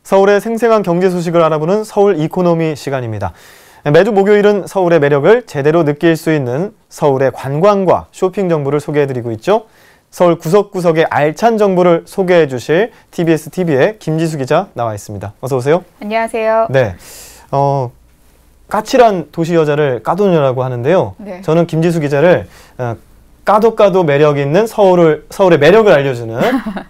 서울의 생생한 경제 소식을 알아보는 서울 이코노미 시간입니다. 매주 목요일은 서울의 매력을 제대로 느낄 수 있는 서울의 관광과 쇼핑 정보를 소개해드리고 있죠. 서울 구석구석의 알찬 정보를 소개해 주실 TBS TV의 김지수 기자 나와 있습니다. 어서 오세요. 안녕하세요. 네, 까칠한 도시 여자를 까도녀라고 하는데요. 네. 저는 김지수 기자를 까도 매력 있는 서울의 매력을 알려주는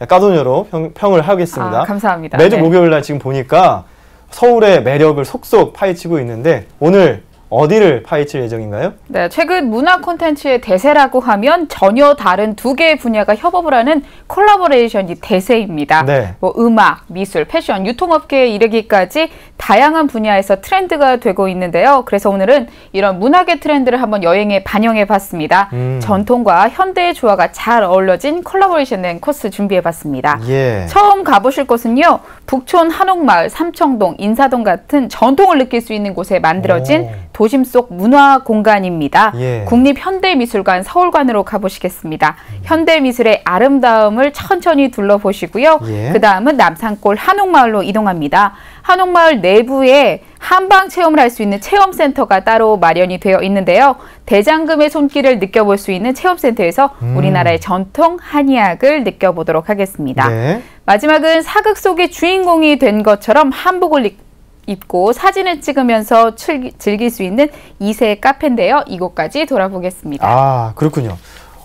까도녀로 평을 하겠습니다. 감사합니다. 매주 네. 목요일 날 지금 보니까 서울의 매력을 속속 파헤치고 있는데 오늘 어디를 파헤칠 예정인가요? 네, 최근 문화 콘텐츠의 대세라고 하면 전혀 다른 두 개의 분야가 협업을 하는 콜라보레이션이 대세입니다. 네. 음악, 미술, 패션, 유통업계에 이르기까지 다양한 분야에서 트렌드가 되고 있는데요. 그래서 오늘은 이런 문화계 트렌드를 한번 여행에 반영해 봤습니다. 전통과 현대의 조화가 잘 어우러진 콜라보레이션된 코스 준비해 봤습니다. 예. 처음 가보실 곳은요, 북촌 한옥마을, 삼청동, 인사동 같은 전통을 느낄 수 있는 곳에 만들어진 도심 속 문화 공간입니다. 예. 국립현대미술관 서울관으로 가보시겠습니다. 현대미술의 아름다움을 천천히 둘러보시고요. 예. 그 다음은 남산골 한옥마을로 이동합니다. 한옥마을 내부에 한방 체험을 할 수 있는 체험센터가 따로 마련이 되어 있는데요. 대장금의 손길을 느껴볼 수 있는 체험센터에서 우리나라의 전통 한의학을 느껴보도록 하겠습니다. 네. 마지막은 사극 속의 주인공이 된 것처럼 한복을 입고 사진을 찍으면서 즐길 수 있는 2세 카페인데요. 이곳까지 돌아보겠습니다. 아, 그렇군요.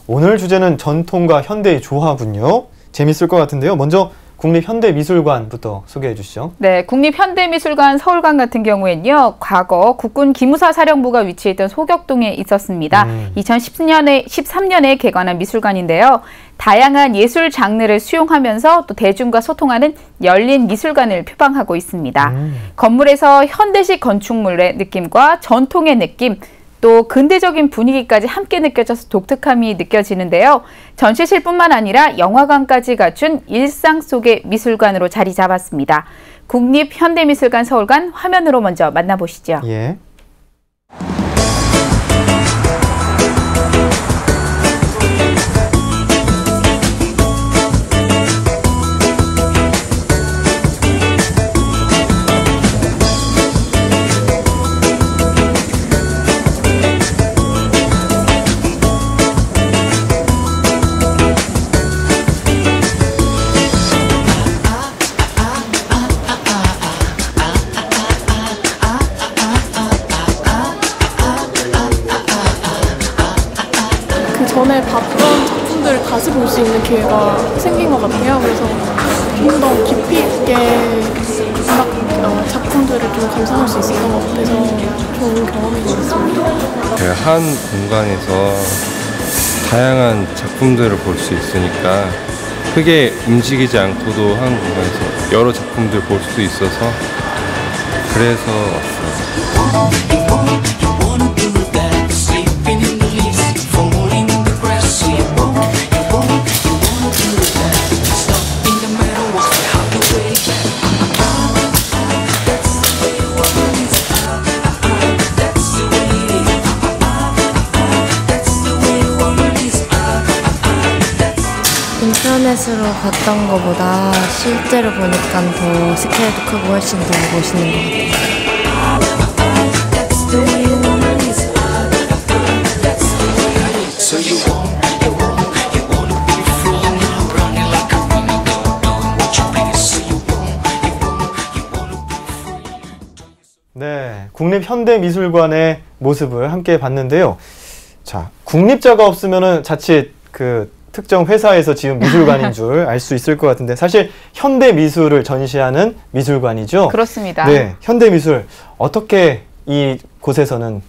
오늘 주제는 전통과 현대의 조화군요. 재밌을 것 같은데요. 먼저 국립현대미술관부터 소개해 주시죠. 네, 국립현대미술관 서울관 같은 경우에는요, 과거 국군 기무사 사령부가 위치했던 소격동에 있었습니다. 2013년에 개관한 미술관인데요. 다양한 예술 장르를 수용하면서 또 대중과 소통하는 열린 미술관을 표방하고 있습니다. 건물에서 현대식 건축물의 느낌과 전통의 느낌, 또 근대적인 분위기까지 함께 느껴져서 독특함이 느껴지는데요. 전시실뿐만 아니라 영화관까지 갖춘 일상 속의 미술관으로 자리 잡았습니다. 국립현대미술관 서울관 화면으로 먼저 만나보시죠. 예. 전에 봤던 작품들을 다시 볼 수 있는 기회가 생긴 거거든요. 그래서 좀 더 깊이 있게 음악 작품들을 좀 감상할 수 있었던 것 같아서 좋은 경험인 것 같습니다. 한 공간에서 다양한 작품들을 볼 수 있으니까 크게 움직이지 않고도 한 공간에서 여러 작품들을 볼 수 있어서 그래서 왔어요. 인터넷으로 봤던 것보다 실제로 보니까 더 스케일도 크고 훨씬 더 멋있는 것 같아요. 네, 국립현대미술관의 모습을 함께 봤는데요. 자, 국립자가 없으면은 자칫 특정 회사에서 지은 미술관인 줄 알 수 있을 것 같은데 사실 현대미술을 전시하는 미술관이죠. 그렇습니다. 네, 현대미술 어떻게 이 곳에서는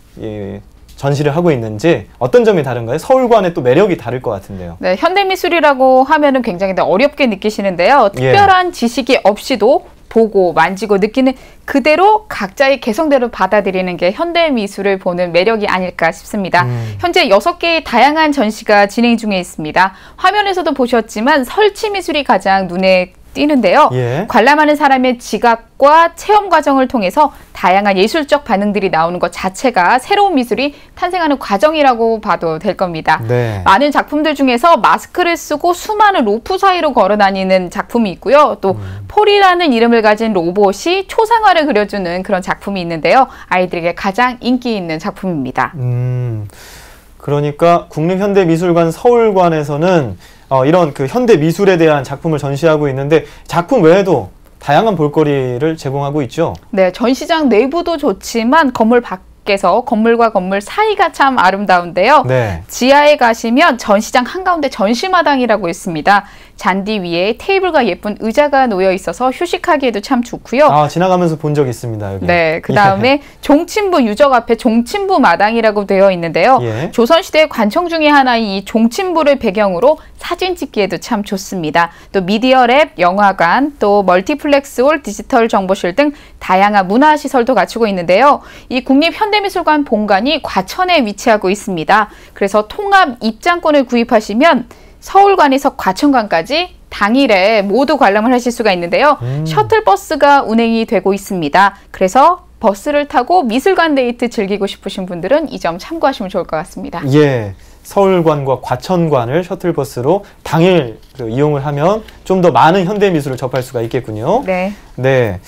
전시를 하고 있는지 어떤 점이 다른가요? 서울관의 또 매력이 다를 것 같은데요. 네, 현대미술이라고 하면은 굉장히 어렵게 느끼시는데요. 특별한 지식이 없이도 보고 만지고 느끼는 그대로 각자의 개성대로 받아들이는 게 현대미술을 보는 매력이 아닐까 싶습니다. 현재 6개의 다양한 전시가 진행 중에 있습니다. 화면에서도 보셨지만 설치미술이 가장 눈에 띄는데요. 예. 관람하는 사람의 지각과 체험 과정을 통해서 다양한 예술적 반응들이 나오는 것 자체가 새로운 미술이 탄생하는 과정이라고 봐도 될 겁니다. 네. 많은 작품들 중에서 마스크를 쓰고 수많은 로프 사이로 걸어 다니는 작품이 있고요. 또 폴이라는 이름을 가진 로봇이 초상화를 그려주는 그런 작품이 있는데요. 아이들에게 가장 인기 있는 작품입니다. 그러니까 국립현대미술관 서울관에서는 이런 그 현대미술에 대한 작품을 전시하고 있는데 작품 외에도 다양한 볼거리를 제공하고 있죠. 네, 전시장 내부도 좋지만 건물 밖에서 건물과 건물 사이가 참 아름다운데요. 네. 지하에 가시면 전시장 한가운데 전시마당이라고 있습니다. 잔디 위에 테이블과 예쁜 의자가 놓여 있어서 휴식하기에도 참 좋고요. 아, 지나가면서 본 적 있습니다. 여기. 네, 그 다음에 종친부 유적 앞에 종친부 마당이라고 되어 있는데요. 예. 조선시대 관청 중에 하나인 이 종친부를 배경으로 사진 찍기에도 참 좋습니다. 또 미디어랩, 영화관, 또 멀티플렉스홀, 디지털 정보실 등 다양한 문화시설도 갖추고 있는데요. 이 국립현대미술관 본관이 과천에 위치하고 있습니다. 그래서 통합 입장권을 구입하시면 서울관에서 과천관까지 당일에 모두 관람을 하실 수가 있는데요. 셔틀버스가 운행이 되고 있습니다. 그래서 버스를 타고 미술관 데이트 즐기고 싶으신 분들은 이 점 참고하시면 좋을 것 같습니다. 예. 서울관과 과천관을 셔틀버스로 당일 이용을 하면 좀 더 많은 현대미술을 접할 수가 있겠군요. 네. 네.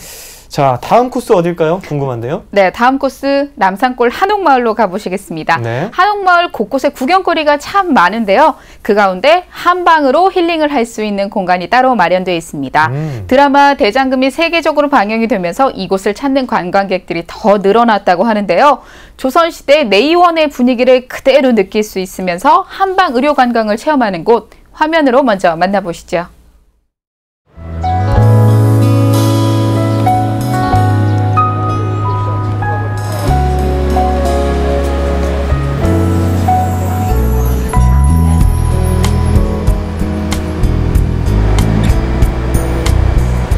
자, 다음 코스 어딜까요? 궁금한데요. 네, 다음 코스 남산골 한옥마을로 가보시겠습니다. 네. 한옥마을 곳곳에 구경거리가 참 많은데요. 그 가운데 한방으로 힐링을 할 수 있는 공간이 따로 마련되어 있습니다. 드라마 대장금이 세계적으로 방영이 되면서 이곳을 찾는 관광객들이 더 늘어났다고 하는데요. 조선시대 내의원의 분위기를 그대로 느낄 수 있으면서 한방 의료 관광을 체험하는 곳, 화면으로 먼저 만나보시죠.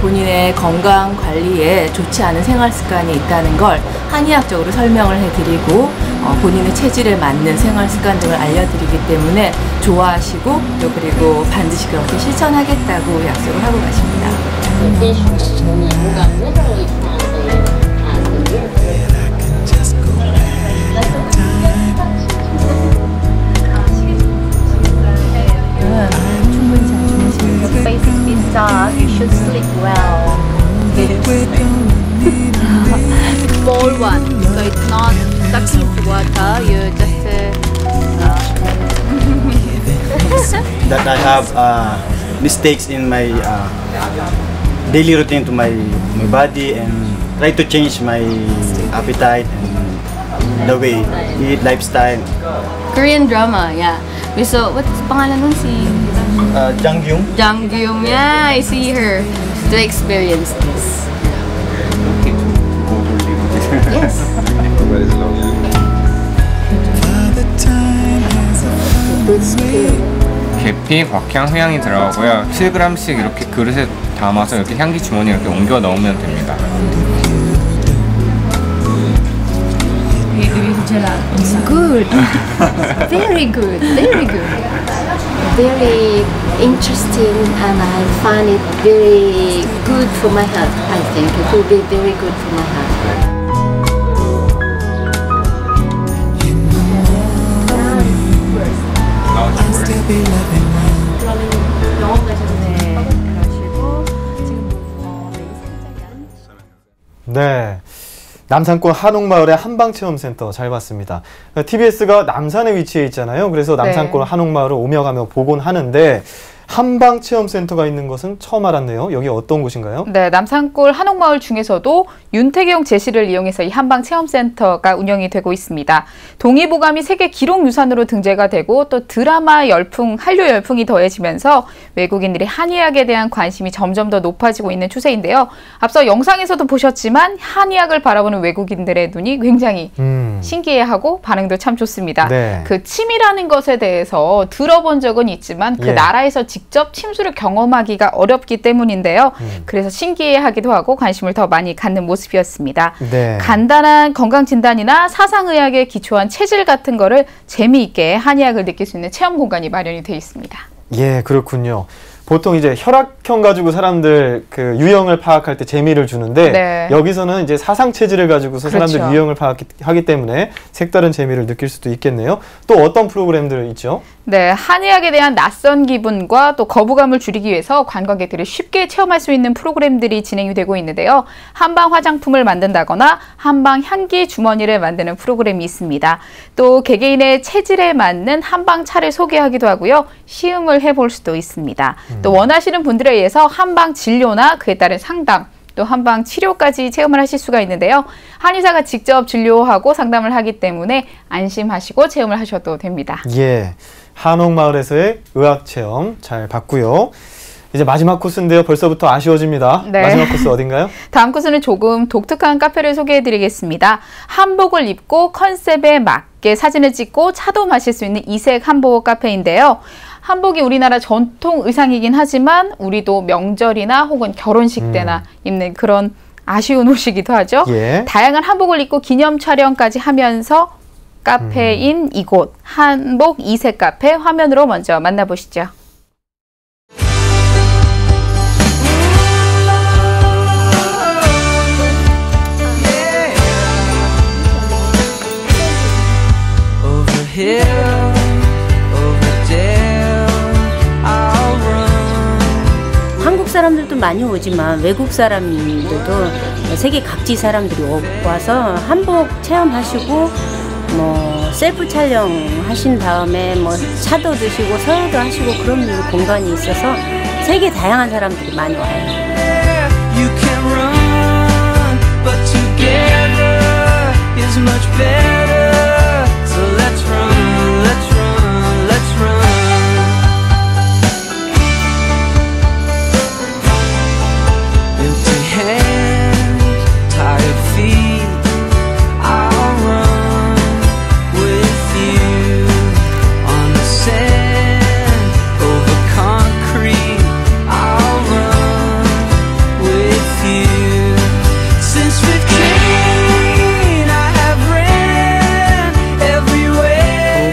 본인의 건강 관리에 좋지 않은 생활 습관이 있다는 걸 한의학적으로 설명을 해드리고 본인의 체질에 맞는 생활 습관 등을 알려드리기 때문에 좋아하시고 또 그리고 반드시 그렇게 실천하겠다고 약속을 하고 가십니다. Basically dark, you should sleep well. Small one, so it's not stuck into water. You just that I have mistakes in my daily routine to my body and try to change my appetite and the way eat lifestyle. Korean drama, yeah. So what's pangalan nun si Jang Gyung. Jang Gyum? Yeah, I see her to experience this. Yes. 계피, 곽향, 후향이 들어가고요. 7g씩 이렇게 그릇에 담아서 이렇게 향기 주머니 이렇게 옮겨 넣으면 됩니다. It's good. Very good. Very good. Very interesting, and I find it very good for my health. I think it will be very good for my health. 네. 남산골 한옥마을의 한방체험센터 잘 봤습니다. TBS가 남산에 위치해 있잖아요. 그래서 남산골 네. 한옥마을을 오며 가며 보곤 하는데 한방체험센터가 있는 것은 처음 알았네요. 여기 어떤 곳인가요? 네, 남산골 한옥마을 중에서도 윤태경 제시를 이용해서 이 한방체험센터가 운영이 되고 있습니다. 동의보감이 세계 기록유산으로 등재가 되고 또 드라마 열풍, 한류 열풍이 더해지면서 외국인들이 한의학에 대한 관심이 점점 더 높아지고 있는 추세인데요. 앞서 영상에서도 보셨지만 한의학을 바라보는 외국인들의 눈이 굉장히 신기해하고 반응도 참 좋습니다. 네. 그 침이라는 것에 대해서 들어본 적은 있지만 그 예. 나라에서 직접 침수를 경험하기가 어렵기 때문인데요. 그래서 신기해하기도 하고 관심을 더 많이 갖는 모습이었습니다. 네. 간단한 건강진단이나 사상의학에 기초한 체질 같은 거를 재미있게 한의학을 느낄 수 있는 체험 공간이 마련이 되어 있습니다. 예, 그렇군요. 보통 이제 혈액형 가지고 사람들 그 유형을 파악할 때 재미를 주는데 네. 여기서는 이제 사상 체질을 가지고서 사람들 그렇죠. 유형을 파악하기 때문에 색다른 재미를 느낄 수도 있겠네요. 또 어떤 프로그램들 있죠? 네, 한의학에 대한 낯선 기분과 또 거부감을 줄이기 위해서 관광객들이 쉽게 체험할 수 있는 프로그램들이 진행이 되고 있는데요. 한방 화장품을 만든다거나 한방 향기 주머니를 만드는 프로그램이 있습니다. 또 개개인의 체질에 맞는 한방 차를 소개하기도 하고요. 시음을 해볼 수도 있습니다. 또 원하시는 분들에 의해서 한방 진료나 그에 따른 상담, 또 한방 치료까지 체험을 하실 수가 있는데요. 한의사가 직접 진료하고 상담을 하기 때문에 안심하시고 체험을 하셔도 됩니다. 예, 한옥마을에서의 의학체험 잘 봤고요. 이제 마지막 코스인데요. 벌써부터 아쉬워집니다. 네. 마지막 코스 어딘가요? 다음 코스는 조금 독특한 카페를 소개해드리겠습니다. 한복을 입고 컨셉에 맞게 사진을 찍고 차도 마실 수 있는 이색 한복 카페인데요. 한복이 우리나라 전통 의상이긴 하지만 우리도 명절이나 혹은 결혼식 때나 입는 그런 아쉬운 옷이기도 하죠. 예. 다양한 한복을 입고 기념 촬영까지 하면서 카페인 이곳 한복 이색 카페 화면으로 먼저 만나보시죠. 한국 사람들도 많이 오지만 외국 사람들도 세계 각지 사람들이 와서 한복 체험하시고 뭐 셀프 촬영 하신 다음에 뭐 차도 드시고 서유도 하시고 그런 공간이 있어서 세계 다양한 사람들이 많이 와요.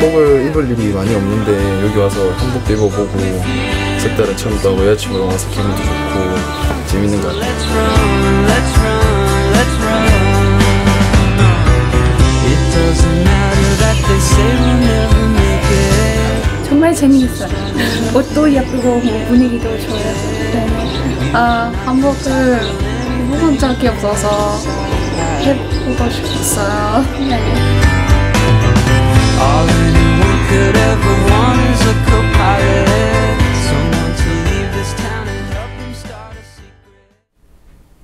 한복을 입을 일이 많이 없는데 여기 와서 한복도 입어보고 색다른 체험도 하고 여자친구랑 와서 기분도 좋고 재밌는 것 같아요. 정말 재미있어요. 옷도 예쁘고 분위기도 좋아요. 네. 한복을 해본 적이 없어서 해보고 싶었어요. 네.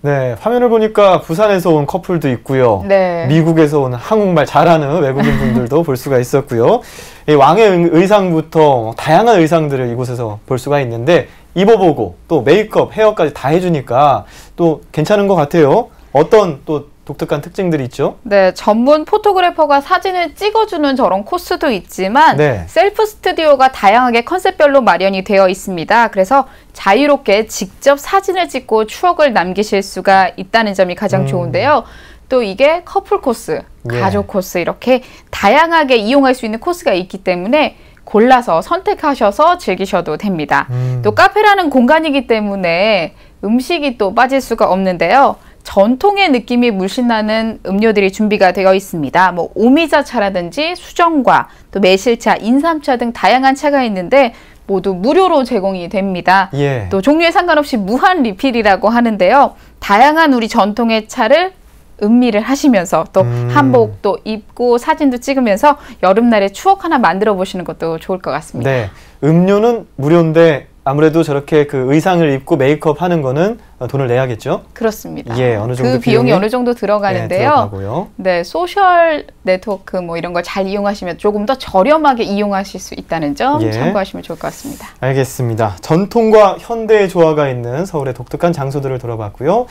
네, 화면을 보니까 부산에서 온 커플도 있고요. 네. 미국에서 온 한국말 잘하는 외국인 분들도 볼 수가 있었고요. 이 왕의 의상부터 다양한 의상들을 이곳에서 볼 수가 있는데 입어보고 또 메이크업, 헤어까지 다 해주니까 또 괜찮은 것 같아요. 어떤 또 독특한 특징들이 있죠? 네, 전문 포토그래퍼가 사진을 찍어주는 저런 코스도 있지만 네. 셀프 스튜디오가 다양하게 컨셉별로 마련이 되어 있습니다. 그래서 자유롭게 직접 사진을 찍고 추억을 남기실 수가 있다는 점이 가장 좋은데요. 또 이게 커플 코스, 예. 가족 코스 이렇게 다양하게 이용할 수 있는 코스가 있기 때문에 골라서 선택하셔서 즐기셔도 됩니다. 또 카페라는 공간이기 때문에 음식이 또 빠질 수가 없는데요. 전통의 느낌이 물씬 나는 음료들이 준비가 되어 있습니다. 뭐 오미자차라든지 수정과 또 매실차, 인삼차 등 다양한 차가 있는데 모두 무료로 제공이 됩니다. 예. 또 종류에 상관없이 무한 리필이라고 하는데요. 다양한 우리 전통의 차를 음미를 하시면서 또 한복도 입고 사진도 찍으면서 여름날에 추억 하나 만들어 보시는 것도 좋을 것 같습니다. 네, 음료는 무료인데 아무래도 저렇게 그 의상을 입고 메이크업 하는 거는 돈을 내야겠죠? 그렇습니다. 예, 어느 정도 그 비용이 어느 정도 들어가는데요. 네, 들어가고요. 네, 소셜 네트워크 뭐 이런 걸 잘 이용하시면 조금 더 저렴하게 이용하실 수 있다는 점 예. 참고하시면 좋을 것 같습니다. 알겠습니다. 전통과 현대의 조화가 있는 서울의 독특한 장소들을 돌아봤고요.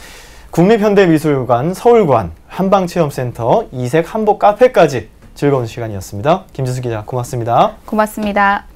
국립현대미술관, 서울관, 한방체험센터, 이색 한복 카페까지 즐거운 시간이었습니다. 김지수 기자 고맙습니다. 고맙습니다.